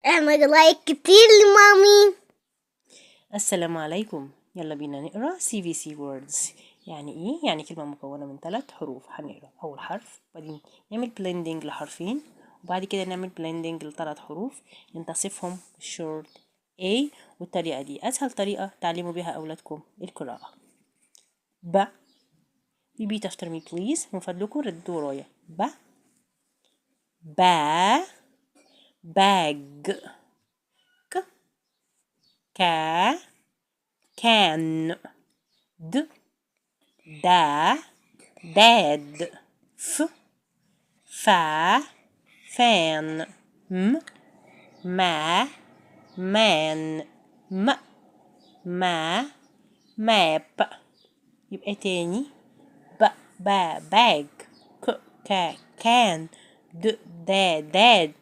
اعمل لايك كتير لمامي. السلام عليكم. يلا بينا نقرأ CVC words. يعني ايه؟ يعني كلمة مكونة من 3 حروف. هنقرأ أول حرف، بعدين نعمل blending لحرفين، وبعد كده نعمل blending ل3 حروف نتصفهم short A. والطريقة دي أسهل طريقة تعلموا بها أولادكم القراءة. ب repeat after me please. من فضلكم ردوا ورايا. با bag. ك can. دا dad. fan. ما man. ما map. يبقى تاني bag. can. dad